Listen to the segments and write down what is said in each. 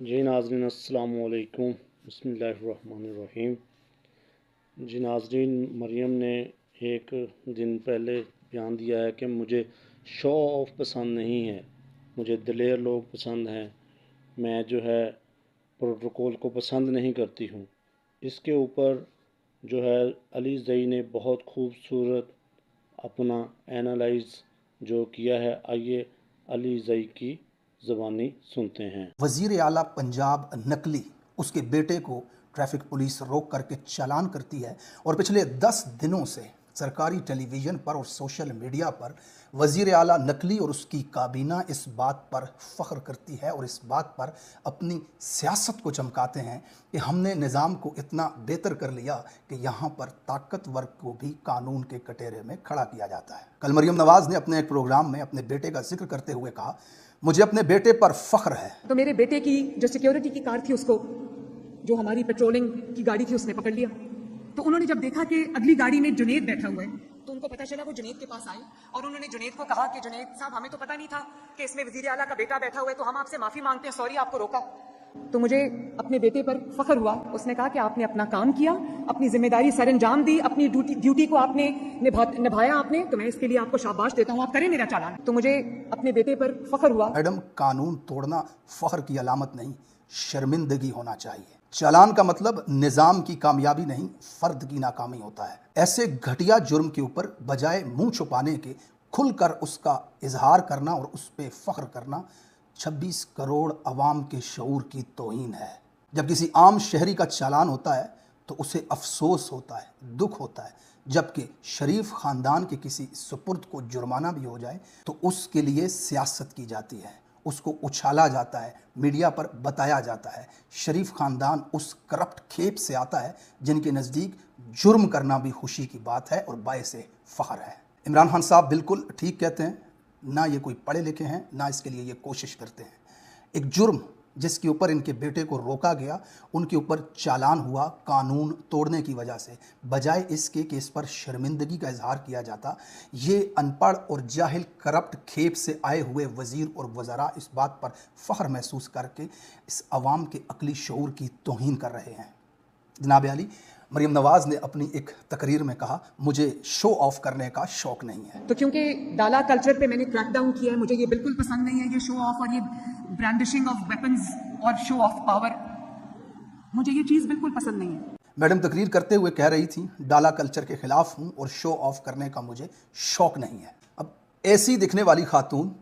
जी नाज़रीन अस्सलाम वालेकुम बिस्मिल्लाहिर्रहमानिर्रहीम। जी नाज़रीन, मरियम ने एक दिन पहले बयान दिया है कि मुझे शो ऑफ पसंद नहीं है, मुझे दिलेर लोग पसंद हैं, मैं जो है प्रोटोकॉल को पसंद नहीं करती हूँ। इसके ऊपर जो है अली ज़ई ने बहुत खूबसूरत अपना एनालाइज जो किया है। आइए अली ज़ई की ज़बानी सुनते हैं। वजीर आला पंजाब नकली उसके बेटे को ट्रैफिक पुलिस रोक करके चालान करती है और पिछले 10 दिनों से सरकारी टेलीविज़न पर और सोशल मीडिया पर वजीर आला नकली और उसकी काबीना इस बात पर फ़ख्र करती है और इस बात पर अपनी सियासत को चमकाते हैं कि हमने निज़ाम को इतना बेहतर कर लिया कि यहाँ पर ताकतवर को भी कानून के कटोरे में खड़ा किया जाता है। कल मरियम नवाज़ ने अपने एक प्रोग्राम में अपने बेटे का जिक्र करते हुए कहा, मुझे अपने बेटे पर फख्र है। तो मेरे बेटे की जो सिक्योरिटी की कार थी, उसको जो हमारी पेट्रोलिंग की गाड़ी थी उसने पकड़ लिया। तो उन्होंने जब देखा कि अगली गाड़ी में जुनेद बैठा हुआ है, तो उनको पता चला। वो जुनेद के पास आए और उन्होंने जुनेद को कहा कि जुनेद साहब, हमें तो पता नहीं था कि इसमें वजीर आला का बेटा बैठा हुआ है, तो हम आपसे माफी मांगते हैं, सॉरी आपको रोका। तो मुझे अपने बेटे पर फख्र हुआ। उसने कहा कि आपने अपना काम किया, अपनी जिम्मेदारी सर अंजाम दी, अपनी ड्यूटी को आपने निभाया आपने, तो मैं इसके लिए आपको शाबाश देता हूँ, आप करें मेरा चालान। तो मुझे अपने बेटे पर फख्र हुआ। मैडम, कानून तोड़ना फख्र की अलामत नहीं, शर्मिंदगी होना चाहिए। चालान का मतलब निज़ाम की कामयाबी नहीं, फर्द की नाकामी होता है। ऐसे घटिया जुर्म के ऊपर बजाय मुंह छुपाने के खुलकर उसका इजहार करना और उस पर फख्र करना 26 करोड़ अवाम के शऊर की तौहीन है। जब किसी आम शहरी का चालान होता है तो उसे अफसोस होता है, दुख होता है, जबकि शरीफ ख़ानदान के किसी सुपुर्द को जुर्माना भी हो जाए तो उसके लिए सियासत की जाती है, उसको उछाला जाता है, मीडिया पर बताया जाता है। शरीफ ख़ानदान उस करप्ट खेप से आता है जिनके नज़दीक जुर्म करना भी खुशी की बात है और बायसे फ़ख्र है। इमरान खान साहब बिल्कुल ठीक कहते हैं, ना ये कोई पढ़े लिखे हैं, ना इसके लिए ये कोशिश करते हैं। एक जुर्म जिसके ऊपर इनके बेटे को रोका गया, उनके ऊपर चालान हुआ कानून तोड़ने की वजह से, बजाय इसके कि इस पर शर्मिंदगी का इजहार किया जाता। ये अनपढ़ और जाहिल करप्ट खेप से आए हुए वज़ीर और वज़रा इस बात पर फ़ख्र महसूस करके इस अवाम के अक़ली शऊर की तौहीन कर रहे हैं। जनाब आली, मरियम नवाज़ ने अपनी एक तकरीर में कहा, मुझे शो ऑफ करने का शौक़ नहीं है। तो क्योंकि डाला कल्चर पे मैंने क्रैकडाउन किया है, मुझे ये बिल्कुल पसंद नहीं है, ये शो ऑफ और ये ब्रांडिशिंग ऑफ वेपन्स और शो ऑफ पावर, मुझे ये चीज़ बिल्कुल पसंद नहीं है। मैडम तकरीर करते हुए कह रही थी, डाला कल्चर के खिलाफ हूँ और शो ऑफ करने का मुझे शौक़ नहीं है। अब ऐसी दिखने वाली खातून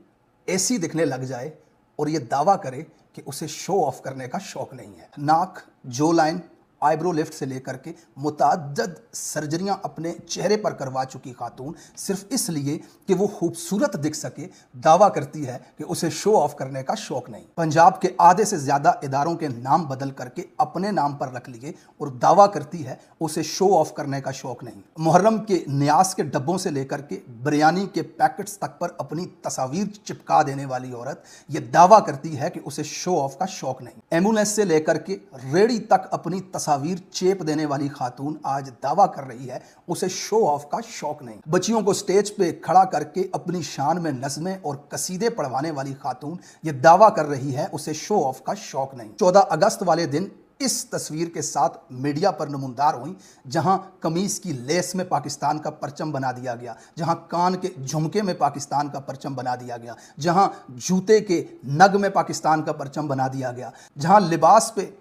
ऐसी दिखने लग जाए और ये दावा करे कि उसे शो ऑफ करने का शौक़ नहीं है। नाक, जो लाइन, आईब्रो लिफ्ट से लेकर के मुतअद्दिद सर्जरियां अपने चेहरे पर करवा चुकी खातून सिर्फ इसलिए कि वो खूबसूरत दिख सके दावा करती है कि उसे शो ऑफ करने का शौक नहीं। पंजाब के आधे से ज़्यादा इदारों के नाम बदल करके अपने नाम पर रख लिए और दावा करती है उसे शो ऑफ करने का शौक नहीं। मुहर्रम के न्यास के डब्बों से लेकर के बिरयानी के पैकेट्स तक पर अपनी तस्वीर चिपका देने वाली औरत ये दावा करती है कि उसे शो ऑफ का शौक नहीं। एम्बुलेंस से लेकर के रेडी तक अपनी तस्वीर चेप देने वाली खातून आज दावा कर रही है उसे शो ऑफ का शौक नहीं। बच्चियों को स्टेज पे खड़ा करके अपनी शान में नज़में और कसीदे पढ़वाने वाली खातून ये दावा कर रही है उसे शो ऑफ का शौक नहीं। 14 अगस्त वाले दिन इस तस्वीर के साथ मीडिया पर नमूदार हुई, जहां कमीज की लेस में पाकिस्तान का परचम बना दिया गया, जहां कान के झुमके में पाकिस्तान का परचम बना दिया गया, जहां जूते के नग में पाकिस्तान का परचम बना दिया गया, जहां लिबास पे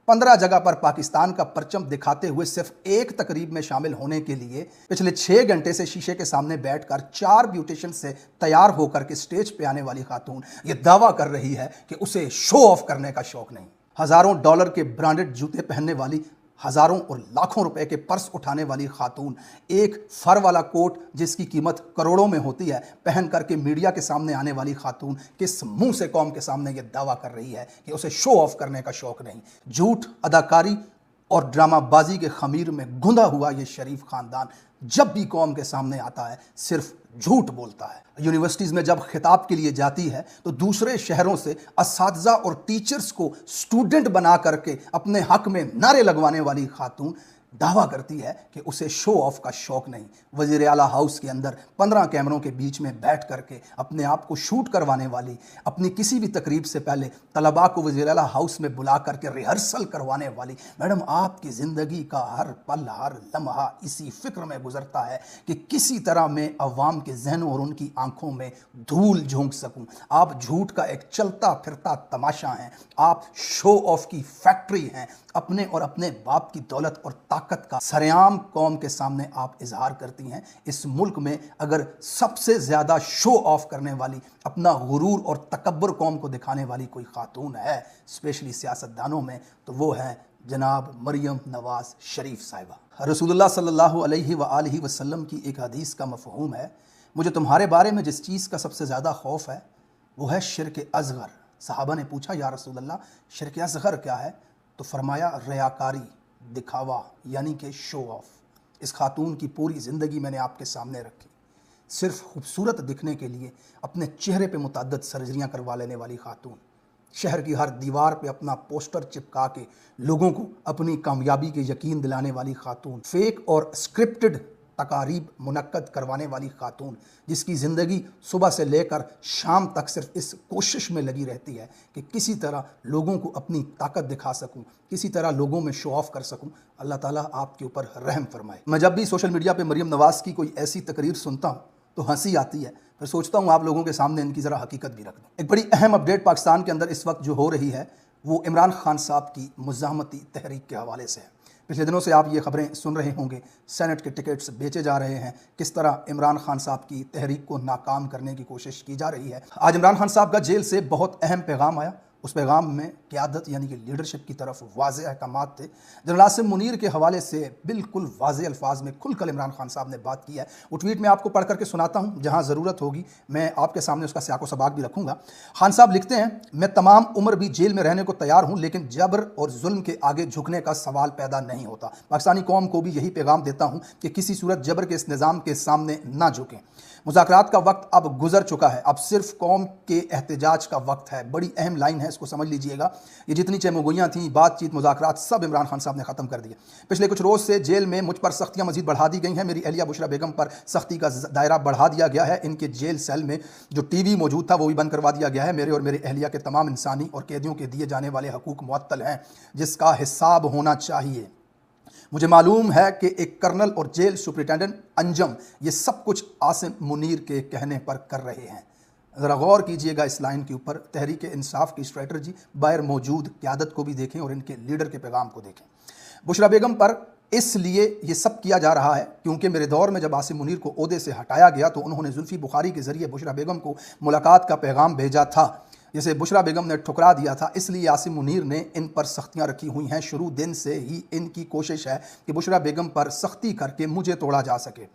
15 जगह पर पाकिस्तान का परचम दिखाते हुए सिर्फ एक तकरीब में शामिल होने के लिए पिछले 6 घंटे से शीशे के सामने बैठकर 4 ब्यूटिशियन से तैयार होकर के स्टेज पे आने वाली खातून ये दावा कर रही है कि उसे शो ऑफ करने का शौक नहीं। हज़ारों डॉलर के ब्रांडेड जूते पहनने वाली, हज़ारों और लाखों रुपए के पर्स उठाने वाली खातून एक फर वाला कोट जिसकी कीमत करोड़ों में होती है पहन करके मीडिया के सामने आने वाली खातून किस मुंह से कौम के सामने ये दावा कर रही है कि उसे शो ऑफ करने का शौक नहीं। झूठ, अदाकारी और ड्रामाबाजी के खमीर में गुंधा हुआ ये शरीफ खानदान जब भी कौम के सामने आता है सिर्फ झूठ बोलता है। यूनिवर्सिटीज़ में जब खिताब के लिए जाती है तो दूसरे शहरों से असातिज़ा और टीचर्स को स्टूडेंट बना करके अपने हक में नारे लगवाने वाली खातून दावा करती है कि उसे शो ऑफ का शौक नहीं। वज़ीर आला हाउस के अंदर 15 कैमरों के बीच में बैठ करके अपने आप को शूट करवाने वाली, अपनी किसी भी तकरीब से पहले तलबा को वज़ीर आला हाउस में बुला करके रिहर्सल करवाने वाली, मैडम आपकी ज़िंदगी का हर पल हर लम्हा इसी फिक्र में गुजरता है कि किसी तरह मैं अवाम के जहनों और उनकी आंखों में धूल झोंक सकूं। आप झूठ का एक चलता फिरता तमाशा हैं, आप शो ऑफ की फैक्ट्री हैं। अपने और अपने बाप की दौलत और ताकत का सरेआम कौम के सामने आप इजहार करती हैं। इस मुल्क में अगर सबसे ज़्यादा शो ऑफ करने वाली, अपना गुरूर और तकब्बुर कौम को दिखाने वाली कोई खातून है, स्पेशली सियासतदानों में, तो वो है जनाब मरियम नवाज शरीफ साहिबा। रसूलुल्लाह सल्लल्लाहु अलैहि वसल्लम की एक हदीस का मफ़हूम है, मुझे तुम्हारे बारे में जिस चीज़ का सबसे ज़्यादा खौफ है वो है शिर्क असगर। सहाबा ने पूछा, या रसूलल्लाह शिर्क असगर क्या है? तो फरमाया, रियाकारी, दिखावा, यानी कि शो ऑफ। इस खातून की पूरी ज़िंदगी मैंने आपके सामने रखी, सिर्फ खूबसूरत दिखने के लिए अपने चेहरे पे मुतअद्दिद सर्जरियाँ करवा लेने वाली खातून, शहर की हर दीवार पे अपना पोस्टर चिपका के लोगों को अपनी कामयाबी के यकीन दिलाने वाली खातून, फेक और स्क्रिप्टेड तकारीब मुनक्कद करवाने वाली खातून, जिसकी ज़िंदगी सुबह से लेकर शाम तक सिर्फ इस कोशिश में लगी रहती है कि किसी तरह लोगों को अपनी ताकत दिखा सकूं, किसी तरह लोगों में शो ऑफ कर सकूं। अल्लाह ताला आपके ऊपर रहम फरमाए। मैं जब भी सोशल मीडिया पे मरियम नवाज़ की कोई ऐसी तकरीर सुनता हूँ तो हंसी आती है, फिर सोचता हूँ आप लोगों के सामने इनकी ज़रा हकीकत भी रख दूँ। एक बड़ी अहम अपडेट पाकिस्तान के अंदर इस वक्त जो हो रही है वो इमरान खान साहब की मुज़ाहमती तहरीक के हवाले से है। पिछले दिनों से आप ये खबरें सुन रहे होंगे, सेनेट के टिकट्स बेचे जा रहे हैं, किस तरह इमरान खान साहब की तहरीक को नाकाम करने की कोशिश की जा रही है। आज इमरान खान साहब का जेल से बहुत अहम पैगाम आया। उस पैगाम में क़यादत यानी कि लीडरशिप की तरफ वाज़ेह अहकामात थे। जनरल आसिम मुनीर के हवाले से बिल्कुल वाज़ेह अल्फाज में खुलकर इमरान खान साहब ने बात की है। वो ट्वीट में आपको पढ़ करके सुनाता हूँ, जहाँ ज़रूरत होगी मैं आपके सामने उसका सियाको सबाक भी रखूँगा। खान साहब लिखते हैं, मैं तमाम उम्र भी जेल में रहने को तैयार हूँ, लेकिन जबर और जुल्म के आगे झुकने का सवाल पैदा नहीं होता। पाकिस्तानी कौम को भी यही पैगाम देता हूँ कि किसी सूरत जबर के इस निज़ाम के सामने ना झुकें। मुज़ाकरात का वक्त अब गुजर चुका है, अब सिर्फ कौम के एहतजाज का वक्त है। बड़ी अहम लाइन है, इसको समझ लीजिएगा। ये जितनी चमगोइयाँ थीं, बातचीत, मुज़ाकरात, सब इमरान खान साहब ने ख़त्म कर दिए। पिछले कुछ रोज़ से जेल में मुझ पर सख्तियाँ मज़ीद बढ़ा दी गई हैं। मेरी अहलिया बुशरा बेगम पर सख्ती का दायरा बढ़ा दिया गया है। इनके जेल सेल में जो टीवी मौजूद था वो भी बंद करवा दिया गया है। मेरे और मेरे अहलिया के तमाम इंसानी और कैदियों के दिए जाने वाले हकूक़ मुअत्तल हैं, जिसका हिसाब होना चाहिए। मुझे मालूम है कि एक कर्नल और जेल सुपरिटेंडेंट अंजम ये सब कुछ आसिम मुनीर के कहने पर कर रहे हैं। ज़रा गौर कीजिएगा इस लाइन के ऊपर। तहरीक इंसाफ की स्ट्रेटजी बाहर मौजूद क़यादत को भी देखें और इनके लीडर के पैगाम को देखें। बुशरा बेगम पर इसलिए ये सब किया जा रहा है क्योंकि मेरे दौर में जब आसिम मुनीर को ओहदे से हटाया गया तो उन्होंने जुल्फ़ी बुखारी के ज़रिए बुशरा बेगम को मुलाकात का पैगाम भेजा था, जिसे बुशरा बेगम ने ठुकरा दिया था। इसलिए आसिम मुनीर ने इन पर सख्तियाँ रखी हुई हैं। शुरू दिन से ही इनकी कोशिश है कि बुशरा बेगम पर सख्ती करके मुझे तोड़ा जा सके।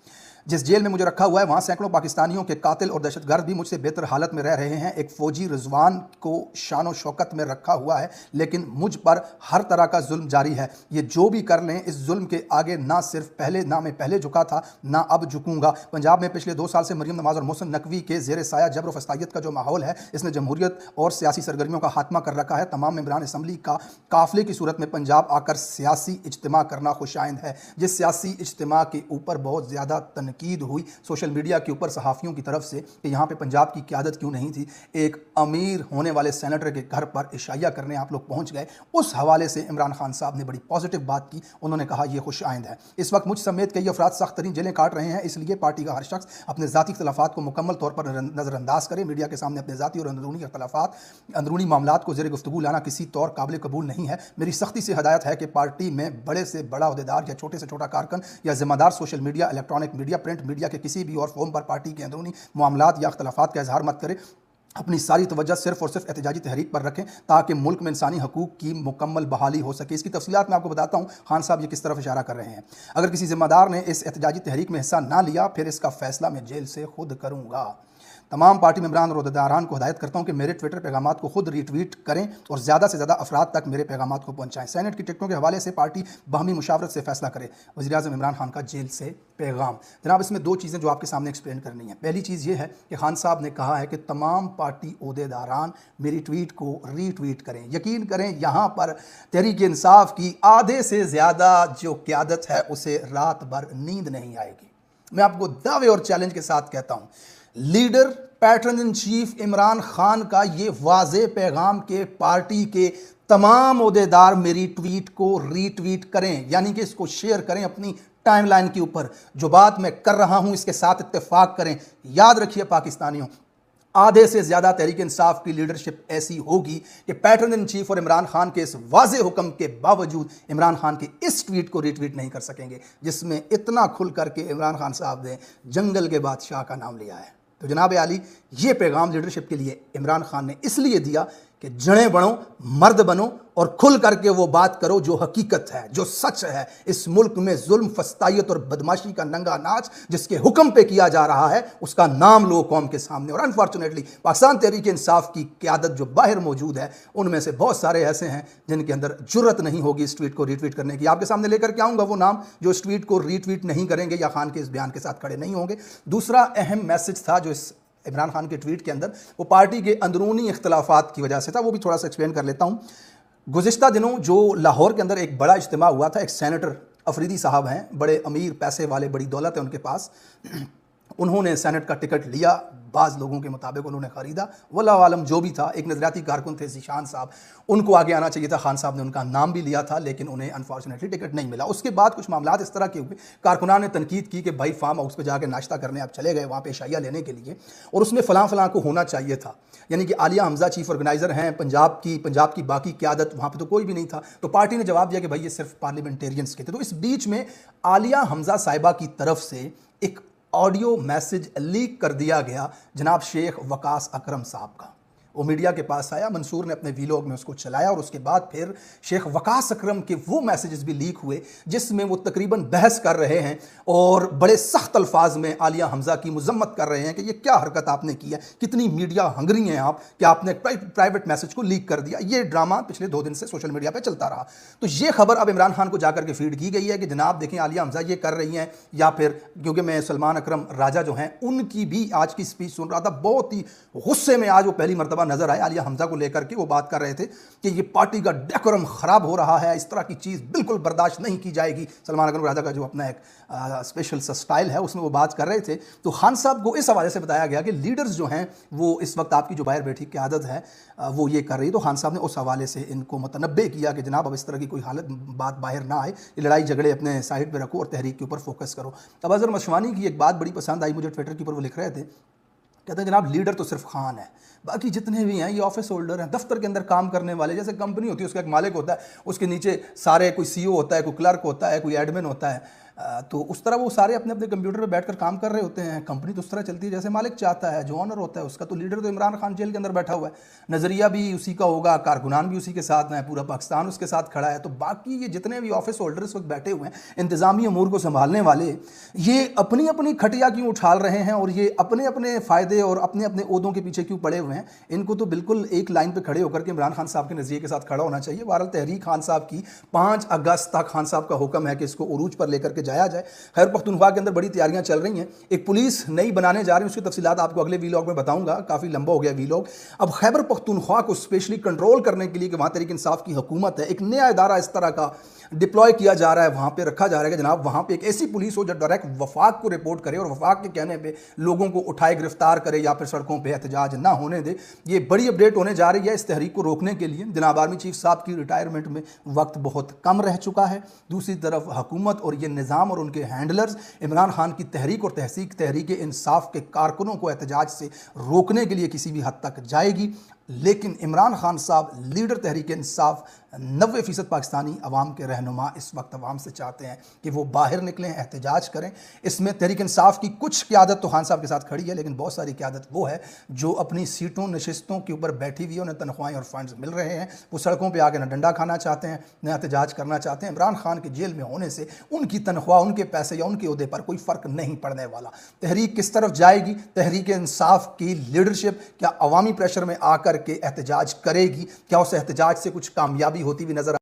जिस जेल में मुझे रखा हुआ है वहाँ सैकड़ों पाकिस्तानियों के कातिल और दहशतगर्द भी मुझसे बेहतर हालत में रह रहे हैं। एक फ़ौजी रिजवान को शान शौकत में रखा हुआ है, लेकिन मुझ पर हर तरह का जुल्म जारी है। ये जो भी कर लें, इस जुल्म के आगे ना सिर्फ ना मैं पहले झुका था, ना अब झुकूंगा। पंजाब में पिछले 2 साल से मरियम नवाज़ और मोहसिन नकवी के ज़ेर साया जबर फस्तायत का जो माहौल है, इसने जमहूरियत और सियासी सरगर्मियों का खात्मा कर रखा है। तमाम मेंबरान असम्बली का काफ़िले की सूरत में पंजाब आकर सियासी इज्तिमा करना खुशाइंद है। जिस सियासी इज्तिमा के ऊपर बहुत ज़्यादा तनकीद हुई सोशल मीडिया के ऊपर सहाफ़ियों की तरफ से कि यहाँ पे पंजाब की क़यादत क्यों नहीं थी, एक अमीर होने वाले सेनेटर के घर पर इशाया करने आप लोग पहुँच गए। उस हवाले से इमरान खान साहब ने बड़ी पॉजिटिव बात की। उन्होंने कहा यह खुश आइंद है। इस वक्त मुझ समेत कई अफराद सख्त तरीन जेलें काट रहे हैं, इसलिए पार्टी का हर शख्स अपने ज़ाती इख्तलाफात को मुकम्मल तौर पर नज़रअंदाज करे। मीडिया के सामने अपने ज़ाती और अंदरूनी इख्तलाफात, अंदरूनी मामलात को ज़ेर गुफ्तगू लाना किसी तौर काबिल कबूल नहीं है। मेरी सख्ती से हदायत है कि पार्टी में बड़े से बड़ा अहदेदार या छोटे से छोटा कारकन या ज़िम्मेदार social media, electronic media, print media के किसी भी और फॉर्म पर पार्टी के अंदरूनी मामलात या इख्तलाफात का इजहार मत करे। अपनी सारी तवज्जो सिर्फ और सिर्फ एहतजाजी तहरीक पर रखें ताकि मुल्क में इंसानी हकूक़ की मुकम्मल बहाली हो सके। इसकी तफसीलात मैं आपको बताता हूँ खान साहब ये किस तरफ इशारा कर रहे हैं। अगर किसी ज़िम्मेदार ने इस एहतजाजी तहरीक में हिस्सा ना लिया, फिर इसका फ़ैसला मैं जेल से खुद करूँगा। तमाम पार्टी मेंबरान और अहदेदारान को हिदायत करता हूं कि मेरे ट्विटर पैगामात को खुद रीट्वीट करें और ज़्यादा से ज़्यादा अफराद तक मेरे पैगामात को पहुंचाएं। सेनेट की टिकटों के हवाले से पार्टी बाहमी मुशावरत से फैसला करे। वज़ीर-ए-आज़म इमरान खान का जेल से पैगाम। जनाब, इसमें दो चीज़ें जो आपके सामने एक्सप्लेन करनी है। पहली चीज़ ये है कि खान साहब ने कहा है कि तमाम पार्टी अहदेदारान मेरी ट्वीट को रीट्वीट करें। यकीन करें, यहाँ पर तहरीक इंसाफ की आधे से ज़्यादा जो क़यादत है उसे रात भर नींद नहीं आएगी। मैं आपको दावे और चैलेंज के साथ कहता हूँ, leader pattern in chief Imran Khan का ये वाज़े पैगाम के पार्टी के तमाम ओहदेदार मेरी ट्वीट को रीट्वीट करें, यानी कि इसको शेयर करें अपनी टाइमलाइन के ऊपर। जो बात मैं कर रहा हूं इसके साथ इत्तेफाक करें। याद रखिए पाकिस्तानियों, आधे से ज्यादा तहरीक इंसाफ की लीडरशिप ऐसी होगी कि पैटर्न इन चीफ और इमरान खान के इस वाज़े हुक्म के बावजूद इमरान खान के इस ट्वीट को रीट्वीट नहीं कर सकेंगे जिसमें इतना खुल करके इमरान खान साहब ने जंगल के बादशाह का नाम लिया है। तो जनाब आली, ये पैगाम लीडरशिप के लिए इमरान खान ने इसलिए दिया कि जड़ें बढ़ो, मर्द बनो और खुल करके वो बात करो जो हकीकत है, जो सच है। इस मुल्क में जुल्म, फस्तायत और बदमाशी का नंगा नाच जिसके हुक्म पे किया जा रहा है उसका नाम लो कौम के सामने। और अनफॉर्चुनेटली पाकिस्तान तहरीक इंसाफ की क़यादत जो बाहर मौजूद है उनमें से बहुत सारे ऐसे हैं जिनके अंदर जुर्रत नहीं होगी इस ट्वीट को रीट्वीट करने की। आपके सामने लेकर के आऊँगा वो नाम जो इस ट्वीट को रीट्वीट नहीं करेंगे या खान के इस बयान के साथ खड़े नहीं होंगे। दूसरा अहम मैसेज था जो इस इमरान खान के ट्वीट के अंदर, वो पार्टी के अंदरूनी इख्तलाफात की वजह से था। वो भी थोड़ा सा एक्सप्लेन कर लेता हूँ। गुज़िश्ता दिनों जो लाहौर के अंदर एक बड़ा इज्तिमा हुआ था, एक सेनेटर अफरीदी साहब हैं, बड़े अमीर, पैसे वाले, बड़ी दौलत है उनके पास। उन्होंने सेनेट का टिकट लिया, बाज़ लोगों के मुताबिक उन्होंने ख़रीदा। वल्लाहु आलम जो भी था, एक नज़रियाती कारकुन थे ज़ीशान साहब, उनको आगे आना चाहिए था। खान साहब ने उनका नाम भी लिया था लेकिन उन्हें अनफॉर्चुनेटली टिकट नहीं मिला। उसके बाद कुछ मामलात इस तरह के हुए, कारकुनान ने तनकीद की कि भाई फार्म हाउस पर जाके नाश्ता करने आप चले गए वहाँ पे शाइया लेने के लिए, और उसमें फ़लाँ को होना चाहिए था। यानी कि आलिया हमज़ा चीफ ऑर्गेनाइज़र हैं पंजाब की बाकी क़यादत, वहाँ पर तो कोई भी नहीं था। तो पार्टी ने जवाब दिया कि भाई ये सिर्फ पार्लियामेंटेरियंस के थे। तो इस बीच में आलिया हमज़ा साहिबा की तरफ से एक ऑडियो मैसेज लीक कर दिया गया जनाब शेख वकास अकरम साहब का। वो मीडिया के पास आया, मंसूर ने अपने वीलॉग में उसको चलाया और उसके बाद फिर शेख वकास अकरम के वो मैसेजेस भी लीक हुए जिसमें वो तकरीबन बहस कर रहे हैं और बड़े सख्त अल्फाज में आलिया हमज़ा की मजम्मत कर रहे हैं कि ये क्या हरकत आपने की है, कितनी मीडिया हंगरी हैं आप कि आपने प्राइवेट मैसेज को लीक कर दिया। ये ड्रामा पिछले 2 दिन से सोशल मीडिया पर चलता रहा। तो ये खबर अब इमरान खान को जाकर के फीड की गई है कि जनाब देखें आलिया हमज़ा ये कर रही हैं, या फिर क्योंकि मैं सलमान अकरम राजा जो हैं उनकी भी आज की स्पीच सुन रहा था, बहुत ही गुस्से में आज वो पहली मरतबा नजर आए आलिया हमज़ा को लेकर के। वो बात कर रहे थे कि ये पार्टी का डेकोरम खराब हो रहा है, इस तरह की चीज़ बिल्कुल बर्दाश्त नहीं की जाएगी। सलमान अकरम राजा का जो अपना एक स्पेशल सा स्टाइल है उसमें वो बात कर रहे थे। तो खान साहब को इस हवाले से बताया गया कि लीडर्स जो हैं वो इस वक्त आपकी जो बाहर बैठी क़यादत है वो ये कर रही है। तो खान साहब ने उस हवाले से इनको मुतनब्बे किया कि जनाब अब इस तरह की कोई हालत बात बाहर ना आए, ये लड़ाई झगड़े अपने साइड पर रखो और तहरीक के ऊपर फोकस करो। अब अज़हर मशवानी की एक बात बड़ी पसंद आई मुझे ट्विटर के ऊपर, वो लिख रहे थे, कहते हैं जनाब लीडर तो सिर्फ खान है, बाकी जितने भी हैं ये ऑफिस होल्डर हैं, दफ्तर के अंदर काम करने वाले। जैसे कंपनी होती है उसका एक मालिक होता है, उसके नीचे सारे कोई सीईओ होता है, कोई क्लर्क होता है, कोई एडमिन होता है, तो उस तरह वो सारे अपने अपने कंप्यूटर पे बैठकर काम कर रहे होते हैं। कंपनी तो उस तरह चलती है जैसे मालिक चाहता है, जो ऑनर होता है उसका। तो लीडर तो इमरान खान जेल के अंदर बैठा हुआ है, नज़रिया भी उसी का होगा, कारकुनान भी उसी के साथ है, पूरा पाकिस्तान उसके साथ खड़ा है। तो बाकी ये जितने भी ऑफिस होल्डर इस वक्त बैठे हुए हैं, इंतज़ामी अमूर को संभालने वाले, ये अपनी अपनी खटिया क्यों उछाल रहे हैं और ये अपने अपने फ़ायदे और अपने अपने ओहदों के पीछे क्यों पड़े हुए हैं। इनको तो बिल्कुल एक लाइन पर खड़े होकर के इमरान खान साहब के नज़रिए के साथ खड़ा होना चाहिए। बहरहाल तहरीक खान साहब की 5 अगस्त तक खान साहब का हुक्म है कि इसको उरूज पर लेकर के जाया जाए। खैर पख्तूनख्वा के अंदर बड़ी तैयारियां चल रही हैं, एक पुलिस नई बनाने जा रही है, उसकी तफसीलात आपको अगले वीलॉग में बताऊंगा, काफ़ी लंबा हो गया वीलॉग। अब खैबर पख्तूनख्वा को स्पेशली कंट्रोल करने के लिए कि वहाँ तहरीक इंसाफ की हुकूमत है, एक नया इदारा इस तरह का डिप्लॉय किया जा रहा है, वहाँ पे रखा जा रहा है कि जनाब वहाँ पे एक ऐसी पुलिस हो जो डायरेक्ट वफाक को रिपोर्ट करे और वफाक के कहने पे लोगों को उठाए गिरफ्तार करे या फिर सड़कों पे एहतजाज ना होने दे। ये बड़ी अपडेट होने जा रही है इस तहरीक को रोकने के लिए। जनाब आर्मी चीफ साहब की रिटायरमेंट में वक्त बहुत कम रह चुका है। दूसरी तरफ हुकूमत और ये निज़ाम और उनके हैंडलर्स इमरान खान की तहरीक और तहरीक इंसाफ के कारकुनों को एहतजाज से रोकने के लिए किसी भी हद तक जाएगी। लेकिन इमरान खान साहब लीडर तहरीक इंसाफ 90% पाकिस्तानी अवाम के रहनुमा इस वक्त अवाम से चाहते हैं कि वो बाहर निकलें, एहतजाज करें। इसमें तहरीक इंसाफ की कुछ क़यादत तो खान साहब के साथ खड़ी है, लेकिन बहुत सारी क़यादत वो है जो अपनी सीटों नशिस्तों के ऊपर बैठी हुई है, उन्हें तनख्वाहें और फंड्स मिल रहे हैं। वो सड़कों पर आके न डंडा खाना चाहते हैं, न एहतजाज करना चाहते हैं। इमरान खान के जेल में होने से उनकी तनख्वाह, उनके पैसे या उनके ओहदे पर कोई फ़र्क नहीं पड़ने वाला। तहरीक किस तरफ जाएगी, तहरीक इंसाफ की लीडरशिप क्या अवामी प्रेशर में आकर के एहतजाज करेगी, क्या उस एहतजाज से कुछ कामयाबी होती हुई नजर